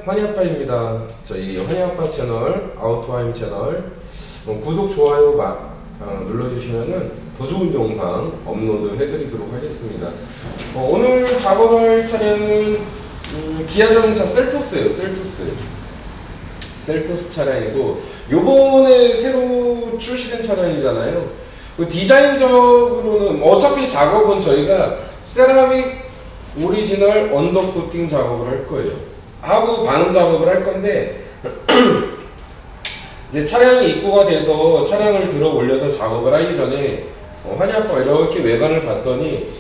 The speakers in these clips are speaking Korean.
환희아빠입니다. 저희 환희아빠 채널, 아우토하임 채널 구독, 좋아요 눌러주시면은 더 좋은 영상 업로드 해드리도록 하겠습니다. 오늘 작업할 차량은 기아자동차 셀토스예요. 셀토스 차량이고 요번에 새로 출시된 차량이잖아요. 디자인적으로는 어차피 작업은 저희가 세라믹 오리지널 언더코팅 작업을 할 거예요. 하부 반응 작업을 할 건데 이제 차량이 입고가 돼서 차량을 들어 올려서 작업을 하기 전에 환희아빠가 이렇게 외관을 봤더니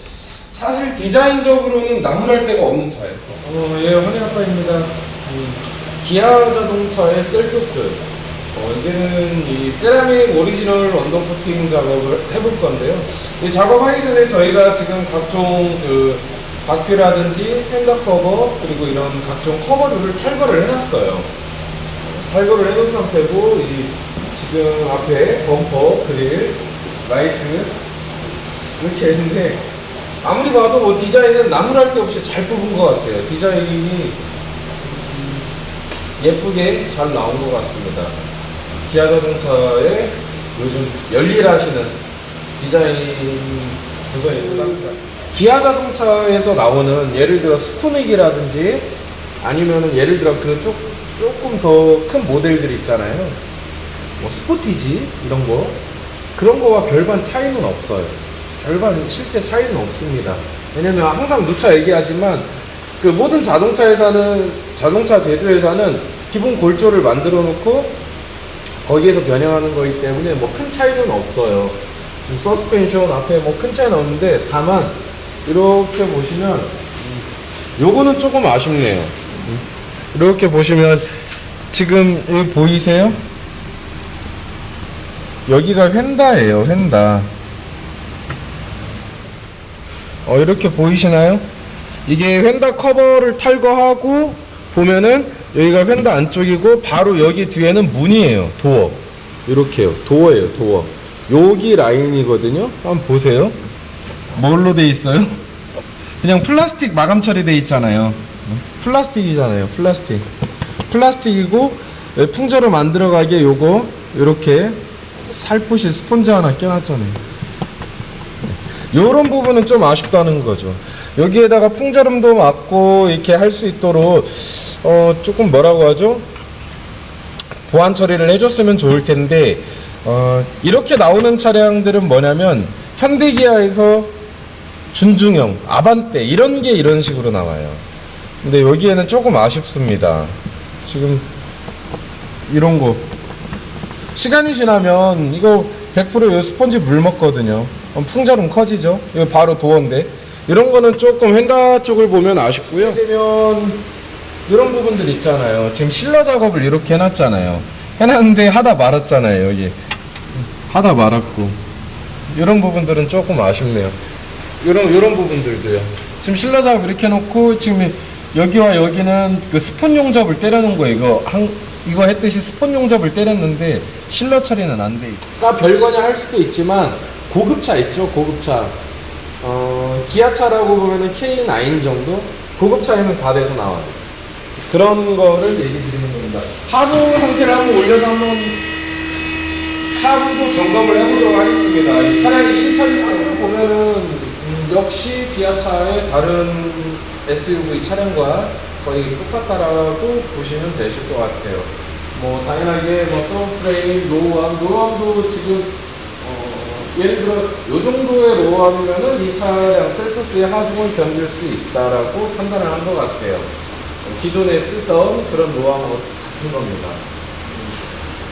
사실 디자인적으로는 나무랄 데가 없는 차예요. 예, 환희아빠입니다. 기아 자동차의 셀토스. 이제는 이 세라믹 오리지널 언더코팅 작업을 해볼 건데요. 이 작업하기 전에 저희가 지금 각종 바퀴라든지 펜더 커버 그리고 이런 각종 커버류를 탈거를 해놨어요. 탈거를 해놓은 상태고 지금 앞에 범퍼, 그릴, 라이트 이렇게 했는데 아무리 봐도 뭐 디자인은 나무랄 게 없이 잘 뽑은 것 같아요. 디자인이 예쁘게 잘 나온 것 같습니다. 기아 자동차의 요즘 열일하시는 디자인 부서입니다. 기아 자동차에서 나오는 예를 들어 스토닉이라든지 아니면은 예를 들어 조금 더 큰 모델들 있잖아요. 뭐 스포티지 이런 거 그런 거와 별반 차이는 없어요. 별반 실제 차이는 없습니다. 왜냐면 항상 누차 얘기하지만 그 모든 자동차 제조회사는 기본 골조를 만들어 놓고 거기에서 변형하는 거기 때문에 뭐 큰 차이는 없어요. 지금 서스펜션 앞에 뭐 큰 차이는 없는데 다만 이렇게 보시면 요거는 조금 아쉽네요. 이렇게 보시면 지금 여기 보이세요? 여기가 휀다예요. 휀다. 이렇게 보이시나요? 이게 휀다 커버를 탈거하고 보면은 여기가 휀다 안쪽이고 바로 여기 뒤에는 문이에요. 도어. 이렇게요. 도어예요. 도어. 여기 라인이거든요. 한번 보세요. 뭘로 돼 있어요? 그냥 플라스틱 마감 처리돼 있잖아요. 플라스틱이잖아요. 플라스틱이고 풍자로 만들어가기에 요거 이렇게 살포시 스펀지 하나 껴놨잖아요. 요런 부분은 좀 아쉽다는 거죠. 여기에다가 풍자름도 맞고 이렇게 할 수 있도록 조금 뭐라고 하죠? 보완 처리를 해줬으면 좋을 텐데 이렇게 나오는 차량들은 뭐냐면 현대기아에서 준중형, 아반떼 이런 게 이런 식으로 나와요. 근데 여기에는 조금 아쉽습니다. 지금 이런 거 시간이 지나면 이거 100% 이 스펀지 물 먹거든요. 풍자름 커지죠. 이거 바로 도어인데 이런 거는 조금 휀다 쪽을 보면 아쉽고요. 되면 이런 부분들 있잖아요. 지금 실러 작업을 이렇게 해놨잖아요. 해놨는데 하다 말았잖아요. 여기 하다 말았고 이런 부분들은 조금 아쉽네요. 이런 부분들도요. 지금 실러 작업 이렇게 해놓고 지금 여기와 여기는 그 스폰 용접을 때려놓은 거예요. 이거 했듯이 스폰 용접을 때렸는데 실러 처리는 안 돼 있고. 별거냐 할 수도 있지만 고급차 있죠. 고급차. 기아차라고 보면은 K9 정도? 고급차에는 다 돼서 나와요. 그런 거를 얘기 드리는 겁니다. 하부 상태를 한번 올려서 하부도 점검을 해보도록 하겠습니다. 이 차량이 신차를 보면은 역시 기아차의 다른 SUV 차량과 거의 똑같다라고 보시면 되실 것 같아요. 뭐 당연하게 뭐 서브프레임, 로우암도 지금 예를 들어 요 정도의 로우암이면은 이 차량 셀토스의 하중을 견딜 수 있다라고 판단을 한 것 같아요. 기존에 쓰던 그런 로우암하고 같은 겁니다.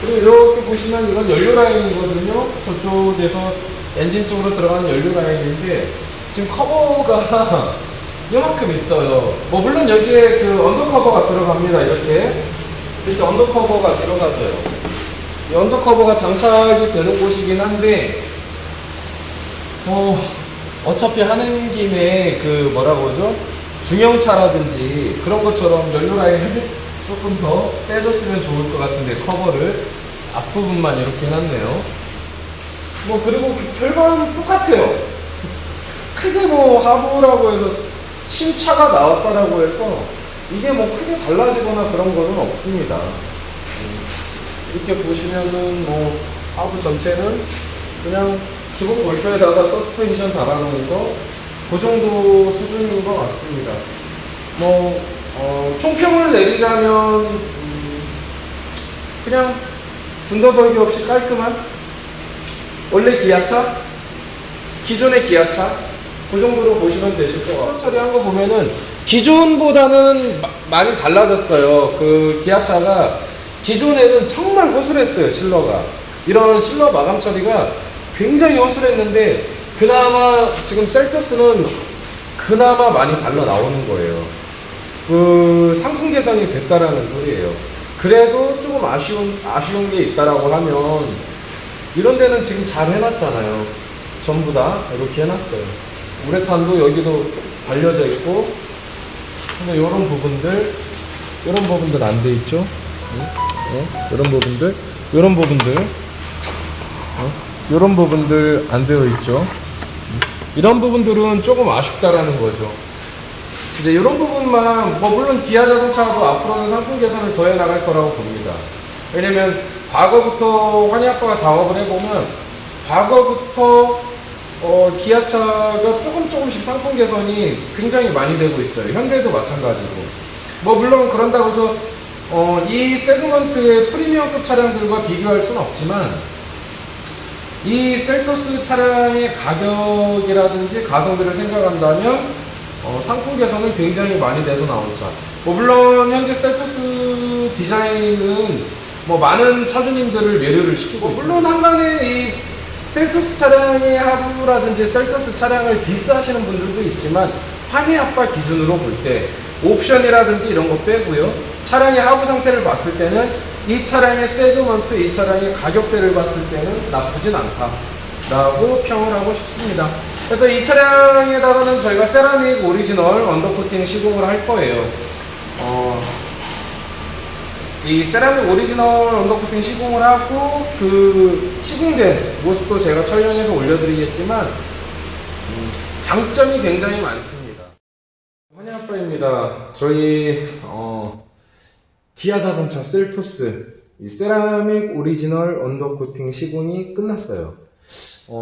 그리고 이렇게 보시면 이건 연료 라인이거든요. 저쪽에서 엔진 쪽으로 들어가는 연료 라인인데 지금 커버가 이만큼 있어요. 뭐 물론 여기에 그 언더커버가 들어갑니다. 이렇게 언더커버가 들어가져요. 이 언더커버가 장착이 되는 곳이긴 한데 어차피 하는 김에 그 뭐라고 하죠? 중형차라든지 그런 것처럼 연료 라인을 조금 더 빼줬으면 좋을 것 같은데 커버를 앞부분만 이렇게 해놨네요. 뭐 그리고 별반 똑같아요. 크게 뭐 하부라고 해서 신차가 나왔다라고 해서 이게 뭐 크게 달라지거나 그런 거는 없습니다. 이렇게 보시면은 뭐 하부 전체는 그냥 기본 볼트에다가 서스펜션 달아놓은 거 그 정도 수준인 것 같습니다. 뭐 총평을 내리자면 그냥 군더더기 없이 깔끔한 원래 기아차, 기존의 기아차 그 정도로 보시면 되실 것 같아요. 처리한 거 보면은 기존보다는 많이 달라졌어요. 그 기아차가 기존에는 정말 허술했어요. 실러가 이런 실러 마감 처리가 굉장히 허술했는데 그나마 지금 셀토스는 그나마 많이 발라 나오는 거예요. 그 상품 개선이 됐다라는 소리예요. 그래도 조금 아쉬운 게 있다라고 하면 이런 데는 지금 잘 해놨잖아요. 전부 다 이렇게 해놨어요. 우레탄도 여기도 발려져 있고, 근데 이런 부분들 안 돼 있죠? 이런 부분들 안 되어 있죠? 이런 부분들은 조금 아쉽다라는 거죠. 이제 이런 부분만, 뭐 물론 기아 자동차도 앞으로는 상품 개선을 더해 나갈 거라고 봅니다. 왜냐면 과거부터 환희 아빠가 작업을 해보면 과거부터 기아차가 조금씩 상품 개선이 굉장히 많이 되고 있어요. 현대도 마찬가지고. 뭐 물론 그런다고 해서 이 세그먼트의 프리미엄급 차량들과 비교할 수는 없지만 이 셀토스 차량의 가격이라든지 가성비를 생각한다면 상품 개선은 굉장히 많이 돼서 나온 차. 뭐 물론 현재 셀토스 디자인은 뭐 많은 차주님들을 매료를 시키고 있습니다. 물론 한간에 이 셀토스 차량의 하부라든지 셀토스 차량을 디스하시는 분들도 있지만 환희 아빠 기준으로 볼 때 옵션이라든지 이런 거 빼고요. 차량의 하부 상태를 봤을 때는 이 차량의 세그먼트, 이 차량의 가격대를 봤을 때는 나쁘진 않다라고 평을 하고 싶습니다. 그래서 이 차량에다가는 저희가 세라믹 오리지널 언더코팅 시공을 할 거예요. 이 세라믹 오리지널 언더코팅 시공을 하고 그 시공된 모습도 제가 촬영해서 올려드리겠지만 장점이 굉장히 많습니다. 환희 아빠입니다. 저희 기아 자동차 셀토스 이 세라믹 오리지널 언더코팅 시공이 끝났어요.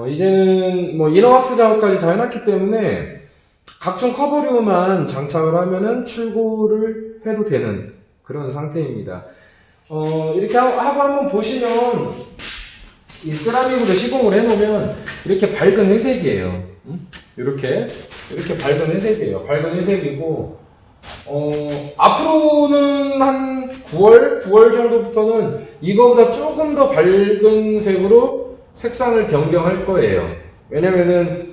이제는 뭐 이너왁스 작업까지 다 해놨기 때문에 각종 커버류만 장착을 하면은 출고를 해도 되는 그런 상태입니다. 이렇게 하고 한번 보시면 이 세라믹으로 시공을 해놓으면 이렇게 밝은 회색이에요. 이렇게 밝은 회색이에요. 밝은 회색이고 앞으로는 한 9월 정도부터는 이거보다 조금 더 밝은 색으로 색상을 변경할 거예요. 왜냐면은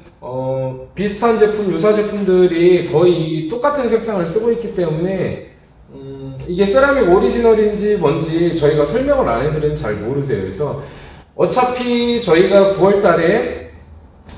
비슷한 제품, 유사 제품들이 거의 똑같은 색상을 쓰고 있기 때문에 이게 세라믹 오리지널인지 뭔지 저희가 설명을 안 해드리면 잘 모르세요. 그래서 어차피 저희가 9월 달에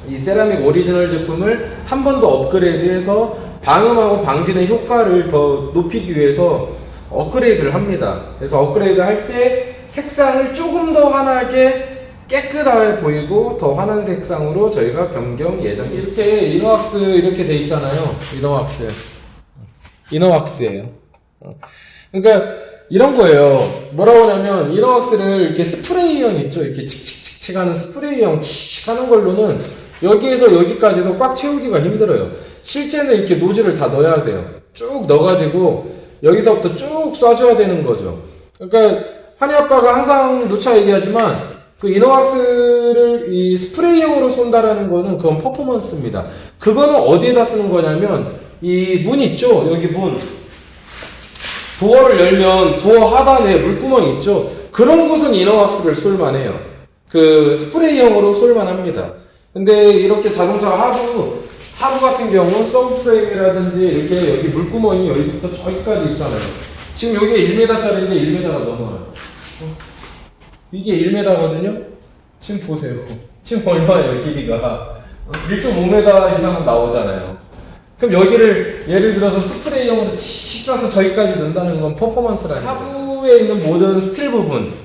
이 세라믹 오리지널 제품을 한 번 더 업그레이드해서 방음하고 방진의 효과를 더 높이기 위해서 업그레이드를 합니다. 그래서 업그레이드 할 때 색상을 조금 더 환하게 깨끗하게 보이고 더 환한 색상으로 저희가 변경 예정입니다. 이렇게 이너왁스 이렇게 돼 있잖아요. 이너왁스예요. 그러니까 이런 거예요. 뭐라고 하냐면 이너왁스를 이렇게 스프레이형 있죠. 이렇게 칙칙칙칙 하는 스프레이형 칙 하는 걸로는 여기에서 여기까지도 꽉 채우기가 힘들어요. 실제는 이렇게 노즐을 다 넣어야 돼요. 쭉 넣어가지고 여기서부터 쭉 쏴줘야 되는 거죠. 그러니까 환희 아빠가 항상 누차 얘기하지만 그 이너왁스를 이 스프레이형으로 쏜다라는 거는 그건 퍼포먼스입니다. 그거는 어디에다 쓰는 거냐면 이 문 있죠? 여기 문. 도어를 열면 도어 하단에 물구멍 있죠? 그런 곳은 이너왁스를 쏠만해요. 그 스프레이형으로 쏠만합니다. 근데 이렇게 자동차 하부 같은 경우 서브프레임이라든지 이렇게 여기 물구멍이 여기서부터 저기까지 있잖아요. 지금 여기 1m짜리인데 1m가 넘어요. 이게 1m거든요? 지금 보세요. 지금 얼마예요, 길이가? 1.5m 이상은 나오잖아요. 그럼 여기를 예를 들어서 스프레이형으로 칙 쏴서 저기까지 넣는다는 건 퍼포먼스라는 거죠. 하부에 있는 모든 스틸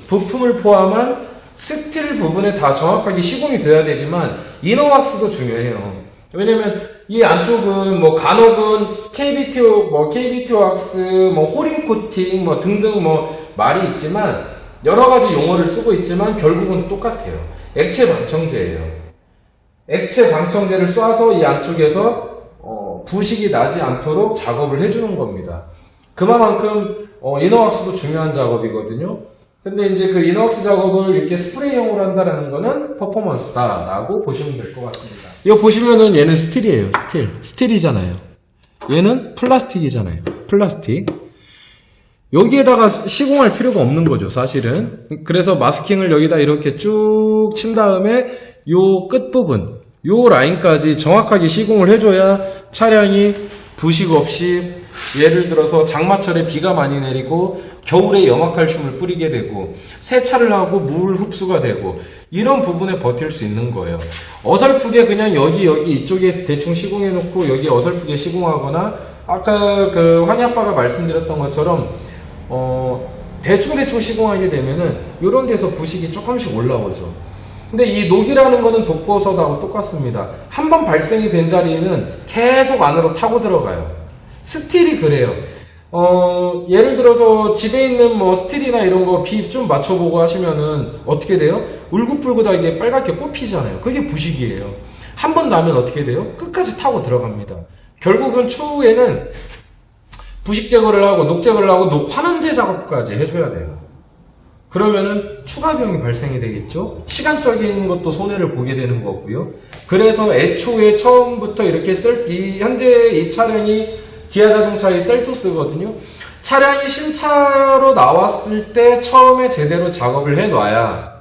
부품을 포함한 스틸 부분에 다 정확하게 시공이 돼야 되지만 이너왁스도 중요해요. 왜냐면 이 안쪽은 뭐 간혹은 KBT 왁스, 뭐 호링 코팅, 뭐 등등 뭐 말이 있지만 여러 가지 용어를 쓰고 있지만 결국은 똑같아요. 액체 방청제예요. 액체 방청제를 쏴서 이 안쪽에서 부식이 나지 않도록 작업을 해주는 겁니다. 그만큼 이너왁스도 중요한 작업이거든요. 근데 이제 그 이너왁스 작업을 이렇게 스프레이형으로 한다는 거는 퍼포먼스다라고 보시면 될 것 같습니다. 이거 보시면은 얘는 스틸이에요. 스틸이잖아요. 얘는 플라스틱이잖아요. 플라스틱. 여기에다가 시공할 필요가 없는 거죠, 사실은. 그래서 마스킹을 여기다 이렇게 쭉 친 다음에 요 끝부분, 요 라인까지 정확하게 시공을 해줘야 차량이 부식 없이, 예를 들어서 장마철에 비가 많이 내리고 겨울에 염화칼슘을 뿌리게 되고 세차를 하고 물 흡수가 되고 이런 부분에 버틸 수 있는 거예요. 어설프게 그냥 여기 이쪽에 대충 시공해 놓고 여기 어설프게 시공하거나 아까 그 환희 아빠가 말씀드렸던 것처럼 대충 시공하게 되면은 이런 데서 부식이 조금씩 올라오죠. 근데 이 녹이라는 거는 독버섯하고 똑같습니다. 한번 발생이 된 자리에는 계속 안으로 타고 들어가요. 스틸이 그래요. 예를 들어서 집에 있는 뭐 스틸이나 이런 거 비 좀 맞춰보고 하시면은 어떻게 돼요? 울긋불긋하게 빨갛게 뽑히잖아요. 그게 부식이에요. 한 번 나면 어떻게 돼요? 끝까지 타고 들어갑니다. 결국은 추후에는 부식 제거를 하고 녹 제거를 하고 녹 환원제 작업까지 해줘야 돼요. 그러면은 추가 비용이 발생이 되겠죠. 시간적인 것도 손해를 보게 되는 거고요. 그래서 애초에 처음부터 이렇게 현재 이 차량이 기아자동차의 셀토스거든요. 차량이 신차로 나왔을 때 처음에 제대로 작업을 해놔야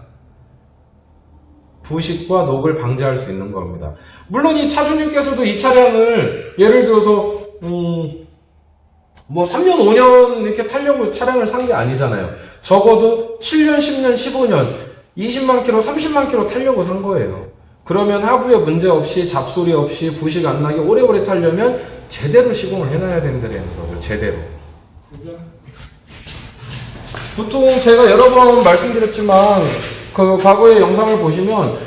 부식과 녹을 방지할 수 있는 겁니다. 물론 이 차주님께서도 이 차량을 예를 들어서 뭐 3년, 5년 이렇게 타려고 차량을 산 게 아니잖아요. 적어도 7년, 10년, 15년, 20만 킬로, 30만 킬로 타려고 산 거예요. 그러면 하부에 문제 없이 잡소리 없이 부식 안 나게 오래오래 타려면 제대로 시공을 해놔야 된다는 거죠. 제대로. 보통 제가 여러 번 말씀드렸지만 그 과거의 영상을 보시면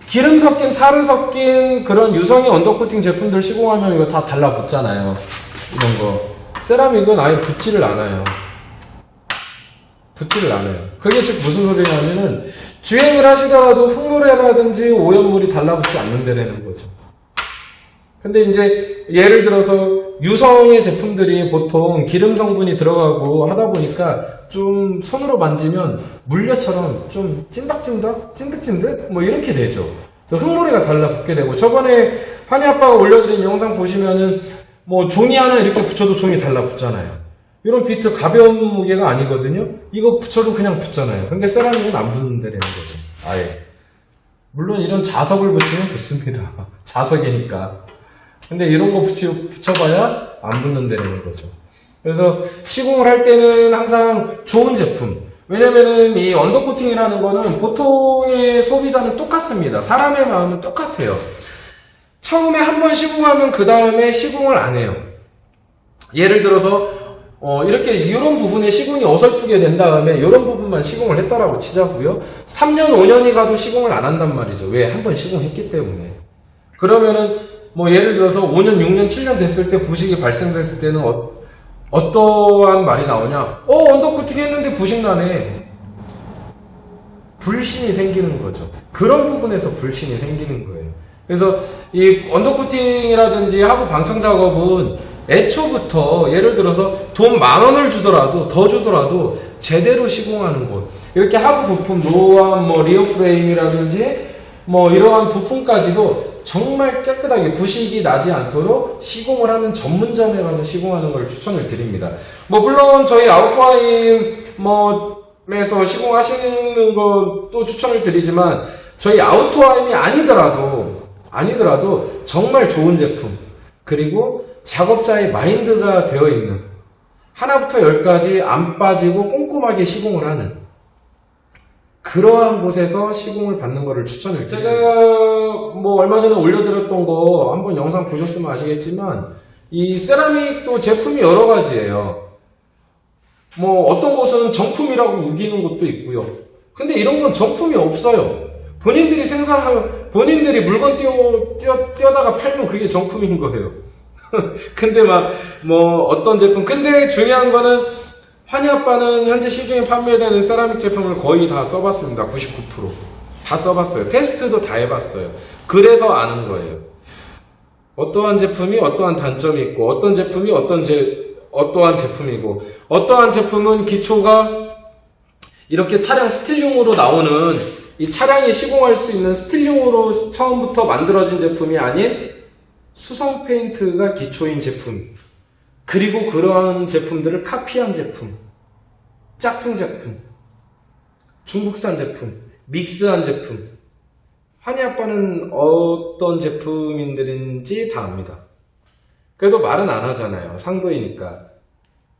기름 섞인, 타르 섞인 그런 유성의 언더코팅 제품들 시공하면 이거 다 달라붙잖아요. 이런 거. 세라믹은 아예 붙지를 않아요. 붙지를 않아요. 그게 즉 무슨 소리냐면은 주행을 하시더라도 흙모래라든지 오염물이 달라붙지 않는다는 거죠. 근데 이제 예를 들어서 유성의 제품들이 보통 기름 성분이 들어가고 하다 보니까 좀 손으로 만지면 물엿처럼 좀 찐득찐득, 찐득찐득 뭐 이렇게 되죠. 흙모래가 달라붙게 되고 저번에 환희 아빠가 올려드린 영상 보시면은 뭐 종이 하나 이렇게 붙여도 종이 달라붙잖아요. 이런 비트 가벼운 무게가 아니거든요. 이거 붙여도 그냥 붙잖아요. 근데 세라믹은 안 붙는다는 거죠. 아예. 물론 이런 자석을 붙이면 붙습니다. 자석이니까. 근데 이런 거 붙여봐야 안 붙는다는 거죠. 그래서 시공을 할 때는 항상 좋은 제품. 왜냐면은 이 언더코팅이라는 거는 보통의 소비자는 똑같습니다. 사람의 마음은 똑같아요. 처음에 한 번 시공하면 그 다음에 시공을 안 해요. 예를 들어서 이렇게 이런 부분에 시공이 어설프게 된 다음에 이런 부분만 시공을 했다라고 치자고요. 3년, 5년이 가도 시공을 안 한단 말이죠. 왜? 한 번 시공했기 때문에. 그러면은 뭐 예를 들어서 5년, 6년, 7년 됐을 때 부식이 발생됐을 때는 어떠한 말이 나오냐? 언더코팅 했는데 부식 나네. 불신이 생기는 거죠. 그런 부분에서 불신이 생기는 거예요. 그래서 이 언더코팅이라든지 하부 방청 작업은 애초부터 예를 들어서 돈 10,000원을 주더라도 더 주더라도 제대로 시공하는 곳, 이렇게 하부 부품 노후한 뭐 리어 프레임이라든지 뭐 이러한 부품까지도 정말 깨끗하게 부식이 나지 않도록 시공을 하는 전문점에 가서 시공하는 걸 추천을 드립니다. 뭐 물론 저희 아우토하임 에서 시공하시는 것도 추천을 드리지만 저희 아우토하임이 아니더라도 정말 좋은 제품, 그리고 작업자의 마인드가 되어 있는, 하나부터 10까지 안 빠지고 꼼꼼하게 시공을 하는 그러한 곳에서 시공을 받는 것을 추천을 드립니다. 제가 뭐 얼마 전에 올려드렸던 거 한번 영상 보셨으면 아시겠지만 이 세라믹도 제품이 여러 가지예요. 뭐 어떤 곳은 정품이라고 우기는 곳도 있고요. 근데 이런 건 정품이 없어요. 본인들이 본인들이 물건 띄어다가 팔면 그게 정품인 거예요. 근데 막 뭐 어떤 제품, 근데 중요한 거는 환희아빠는 현재 시중에 판매되는 세라믹 제품을 거의 다 써봤습니다. 99% 다 써봤어요. 테스트도 다 해봤어요. 그래서 아는 거예요. 어떠한 제품이 어떠한 단점이 있고, 어떤 제품이 어떠한 제품이고, 어떠한 제품은 기초가 이렇게 차량 스틸용으로 나오는, 이 차량이 시공할 수 있는 스틸용으로 처음부터 만들어진 제품이 아닌 수성 페인트가 기초인 제품, 그리고 그러한 제품들을 카피한 제품, 짝퉁 제품, 중국산 제품, 믹스한 제품. 환희아빠는 어떤 제품인들인지 다 압니다. 그래도 말은 안 하잖아요. 상도이니까.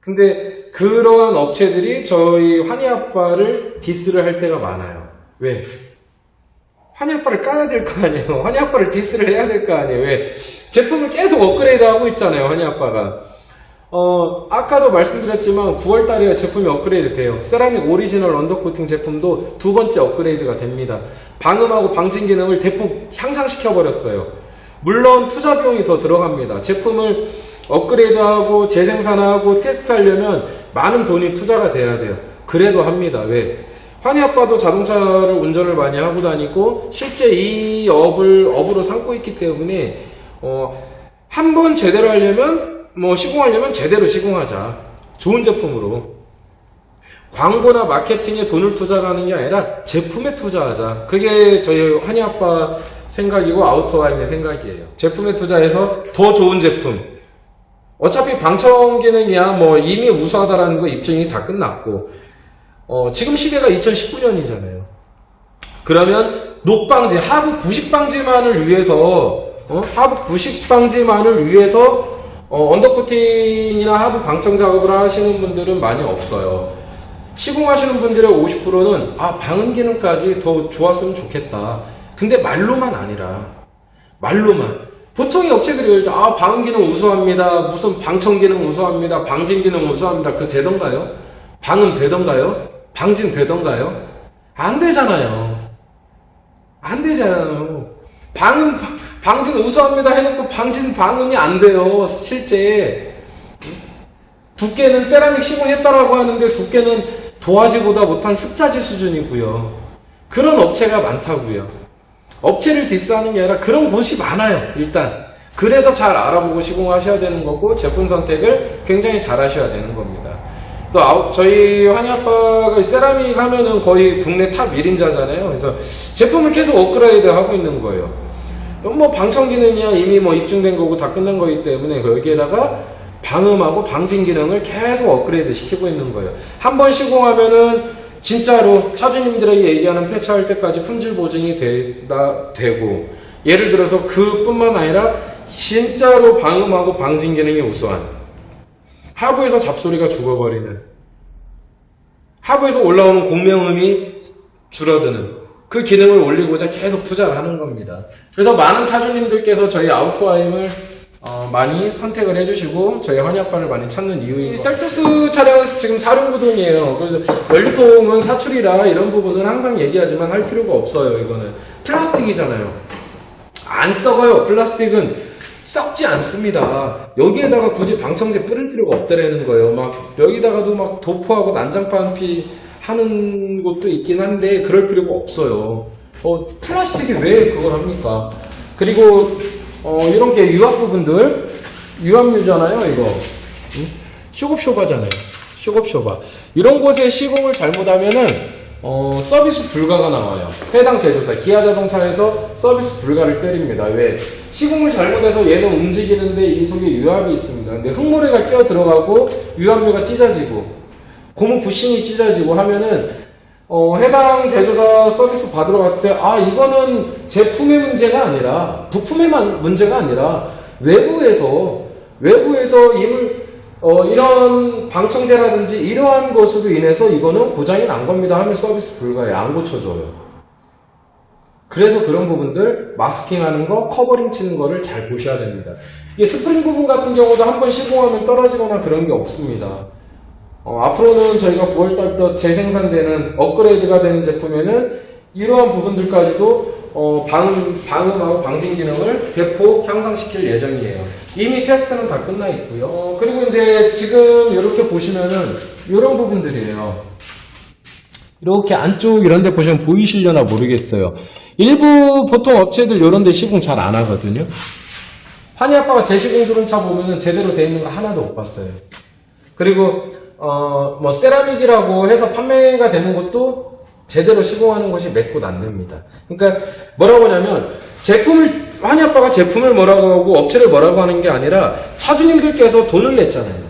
근데 그러한 업체들이 저희 환희아빠를 디스를 할 때가 많아요. 왜? 환희아빠를 까야 될 거 아니에요. 환희아빠를 디스를 해야 될 거 아니에요. 왜? 제품을 계속 업그레이드 하고 있잖아요. 환희아빠가. 아까도 말씀드렸지만 9월달에 제품이 업그레이드 돼요. 세라믹 오리지널 언더코팅 제품도 두 번째 업그레이드가 됩니다. 방음하고 방진 기능을 대폭 향상시켜 버렸어요. 물론 투자 비용이 더 들어갑니다. 제품을 업그레이드하고 재생산하고 테스트하려면 많은 돈이 투자가 돼야 돼요. 그래도 합니다. 왜? 환희아빠도 자동차를 운전을 많이 하고 다니고 실제 이 업으로 삼고 있기 때문에 한 번 제대로 하려면 시공하려면 제대로 시공하자. 좋은 제품으로. 광고나 마케팅에 돈을 투자하는 게 아니라 제품에 투자하자. 그게 저희 환희아빠 생각이고 아우토와임의 생각이에요. 제품에 투자해서 더 좋은 제품. 어차피 방청 기능이야 이미 우수하다라는 거 입증이 다 끝났고, 지금 시대가 2019년이잖아요. 그러면 녹방지, 하부 부식 방지만을 위해서 언더코팅이나 하부 방청 작업을 하시는 분들은 많이 없어요. 시공하시는 분들의 50%는 방음 기능까지 더 좋았으면 좋겠다. 근데 말로만 아니라, 보통의 업체들이 방음 기능 우수합니다, 무슨 방청 기능 우수합니다, 방진 기능 우수합니다. 그 되던가요? 방음 되던가요? 방진 되던가요? 안 되잖아요. 방진 우수합니다 해놓고 방진 방음이 안 돼요. 실제 두께는 세라믹 시공했다라고 하는데 두께는 도화지보다 못한 습자지 수준이고요. 그런 업체가 많다고요. 업체를 디스하는 게 아니라 그런 곳이 많아요. 일단 그래서 잘 알아보고 시공하셔야 되는 거고, 제품 선택을 굉장히 잘 하셔야 되는 겁니다. 그래서 저희 환희아빠가 세라믹 하면은 거의 국내 탑 1인자잖아요. 그래서 제품을 계속 업그레이드 하고 있는 거예요. 방청 기능이야 이미 입증된 거고 다 끝난 거기 때문에 여기에다가 방음하고 방진 기능을 계속 업그레이드 시키고 있는 거예요. 한 번 시공하면은 진짜로 차주님들에게 얘기하는 폐차할 때까지 품질 보증이 되고, 예를 들어서 그뿐만 아니라 진짜로 방음하고 방진 기능이 우수한, 하부에서 잡소리가 죽어버리는, 하부에서 올라오는 공명음이 줄어드는 그 기능을 올리고자 계속 투자를 하는 겁니다. 그래서 많은 차주님들께서 저희 아우토와임을 많이 선택을 해주시고 저희 환희아빠를 많이 찾는 이유인, 셀토스 차량은 지금 사륜구동이에요. 그래서 연료통은 사출이라 이런 부분은 항상 얘기하지만 할 필요가 없어요. 이거는 플라스틱이잖아요. 안 썩어요. 플라스틱은 썩지 않습니다. 여기에다가 굳이 방청제 뿌릴 필요가 없다라는 거예요. 여기다가도 도포하고 난장판 하는 곳도 있긴 한데 그럴 필요가 없어요. 플라스틱이 왜 그걸 합니까? 그리고 이런 게 유압 부분들, 유압유잖아요. 이거 쇼겁쇼바잖아요. 쇼겁쇼바. 이런 곳에 시공을 잘못하면은 서비스 불가가 나와요. 해당 제조사, 기아자동차에서 서비스 불가를 때립니다. 왜? 시공을 잘못해서 얘는 움직이는데 이 속에 유압이 있습니다. 근데 흙모래가 끼어 들어가고 유압유가 찢어지고 고무 부싱이 찢어지고 하면은 해당 제조사 서비스 받으러 갔을 때 이거는 제품의 문제가 아니라, 부품의 문제가 아니라 외부에서 이런 방청제라든지 이러한 것으로 인해서 이거는 고장이 난 겁니다 하면 서비스 불가해요. 안 고쳐줘요. 그래서 그런 부분들 마스킹하는 거, 커버링 치는 거를 잘 보셔야 됩니다. 이게 스프링 부분 같은 경우도 한번 시공하면 떨어지거나 그런 게 없습니다. 앞으로는 저희가 9월달부터 재생산되는 업그레이드가 되는 제품에는 이러한 부분들까지도 방음하고 방진 기능을 대폭 향상시킬 예정이에요. 이미 테스트는 다 끝나 있고요. 그리고 이제 지금 이렇게 보시면은 이런 부분들이에요. 이렇게 안쪽 이런 데 보시면 보이시려나 모르겠어요. 일부 보통 업체들 이런 데 시공 잘 안 하거든요. 환희 아빠가 제 시공 들은 차 보면은 제대로 돼 있는 거 하나도 못 봤어요. 그리고 뭐 세라믹이라고 해서 판매가 되는 것도 제대로 시공하는 것이 몇 곳 안 됩니다. 그러니까 뭐라고 하냐면 환희 아빠가 제품을 뭐라고 하고 업체를 뭐라고 하는 게 아니라 차주님들께서 돈을 냈잖아요.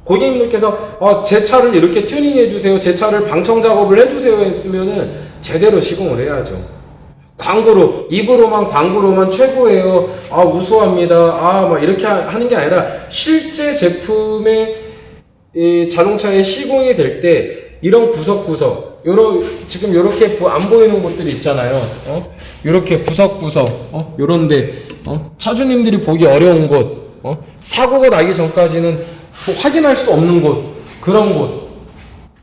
고객님들께서 제 차를 이렇게 튜닝해 주세요, 제 차를 방청 작업을 해주세요 했으면은 제대로 시공을 해야죠. 광고로, 입으로만 광고로만 최고예요, 우수합니다, 막 이렇게 하는 게 아니라 실제 제품의 이 자동차에 시공이 될 때 이런 구석구석, 지금 이렇게 안 보이는 곳들이 있잖아요. 이렇게 구석구석, 요런데, 차주님들이 보기 어려운 곳, 사고가 나기 전까지는 확인할 수 없는 곳, 그런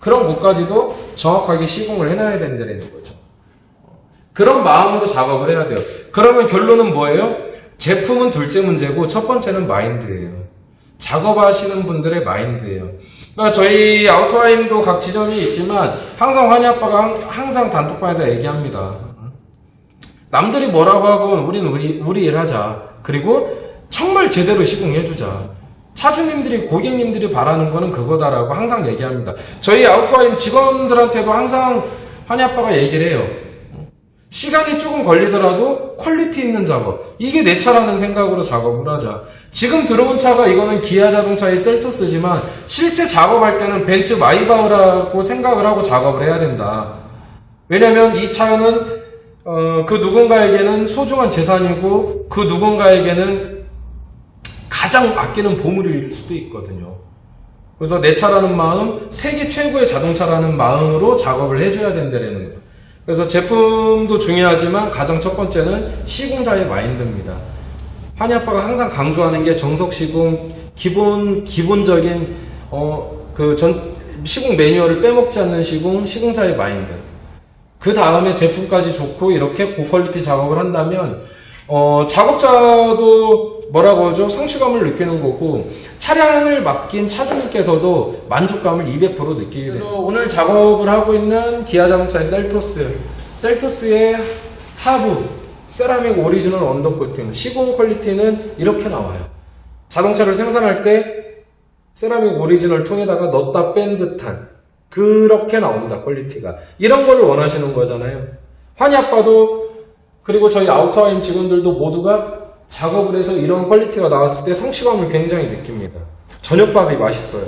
곳까지도 정확하게 시공을 해놔야 된다는 거죠. 그런 마음으로 작업을 해야 돼요. 그러면 결론은 뭐예요? 제품은 둘째 문제고 첫 번째는 마인드예요. 작업하시는 분들의 마인드예요. 그러니까 저희 아우토하임도 각 지점이 있지만 항상 환희 아빠가 항상 단톡방에다 얘기합니다. 남들이 뭐라고 하건 우리는 우리 일 하자. 그리고 정말 제대로 시공해주자. 차주님들이, 고객님들이 바라는 거는 그거다라고 항상 얘기합니다. 저희 아우토하임 직원들한테도 항상 환희 아빠가 얘기를 해요. 시간이 조금 걸리더라도 퀄리티 있는 작업, 이게 내 차라는 생각으로 작업을 하자. 지금 들어온 차가 이거는 기아 자동차의 셀토스지만 실제 작업할 때는 벤츠 마이바흐라고 생각을 하고 작업을 해야 된다. 왜냐면 이 차는 그 누군가에게는 소중한 재산이고 그 누군가에게는 가장 아끼는 보물일 수도 있거든요. 그래서 내 차라는 마음, 세계 최고의 자동차라는 마음으로 작업을 해줘야 된다는 거예요. 그래서 제품도 중요하지만 가장 첫 번째는 시공자의 마인드입니다. 환희 아빠가 항상 강조하는 게 정석 시공, 기본적인 시공 매뉴얼을 빼먹지 않는 시공자의 마인드. 그 다음에 제품까지 좋고 이렇게 고퀄리티 작업을 한다면 작업자도 뭐라고 하죠? 성취감을 느끼는 거고 차량을 맡긴 차주님께서도 만족감을 200% 느끼게 돼요. 그래서 오늘 작업을 하고 있는 기아 자동차의 셀토스의 하부 세라믹 오리지널 언더코팅 시공 퀄리티는 이렇게 나와요. 자동차를 생산할 때 세라믹 오리지널 통에다가 넣었다 뺀 듯한 그렇게 나옵니다. 퀄리티가. 이런 거를 원하시는 거잖아요. 환희 아빠도 그리고 저희 아우터하임 직원들도 모두가 작업을 해서 이런 퀄리티가 나왔을 때 성취감을 굉장히 느낍니다. 저녁밥이 맛있어요.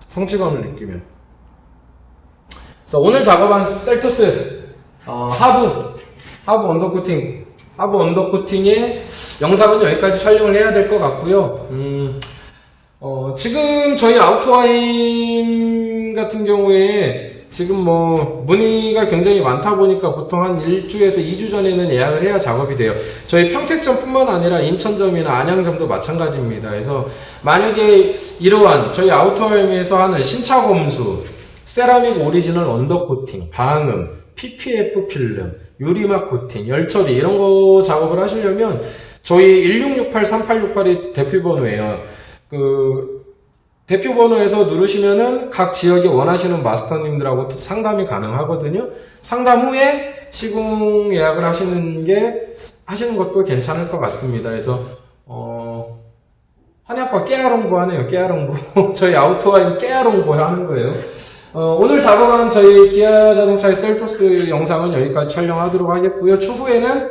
성취감을 느끼면. 그래서 오늘 작업한 셀토스 하부 언더코팅의 영상은 여기까지 촬영을 해야 될 것 같고요. 지금 저희 아우토하임 같은 경우에 지금 뭐 문의가 굉장히 많다 보니까 보통 한 1주에서 2주 전에는 예약을 해야 작업이 돼요. 저희 평택점뿐만 아니라 인천점이나 안양점도 마찬가지입니다. 그래서 만약에 이러한 저희 아우토하임에서 하는 신차 검수, 세라믹 오리지널 언더코팅, 방음, PPF 필름, 유리막 코팅, 열처리 이런 거 작업을 하시려면 저희 1668-3868이 대표번호예요. 대표번호에서 누르시면은 각 지역에 원하시는 마스터님들하고 상담이 가능하거든요. 상담 후에 시공 예약을 하시는 것도 괜찮을 것 같습니다. 그래서, 환희 아빠 깨알홍보 하네요. 깨알홍보. 저희 아우토하임 깨알홍보 하는 거예요. 오늘 작업한 저희 기아 자동차의 셀토스 영상은 여기까지 촬영하도록 하겠고요. 추후에는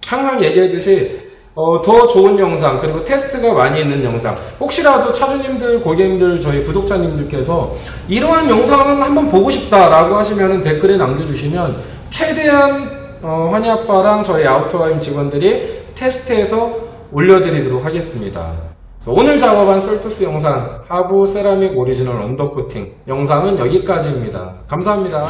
항상 얘기했듯이 더 좋은 영상 그리고 테스트가 많이 있는 영상 혹시라도 차주님들 고객님들 저희 구독자님들께서 이러한 영상은 한번 보고 싶다라고 하시면 댓글에 남겨주시면 최대한 환희 아빠랑 저희 아우토하임 직원들이 테스트해서 올려드리도록 하겠습니다. 그래서 오늘 작업한 셀토스 영상 하부 세라믹 오리지널 언더코팅 영상은 여기까지입니다. 감사합니다.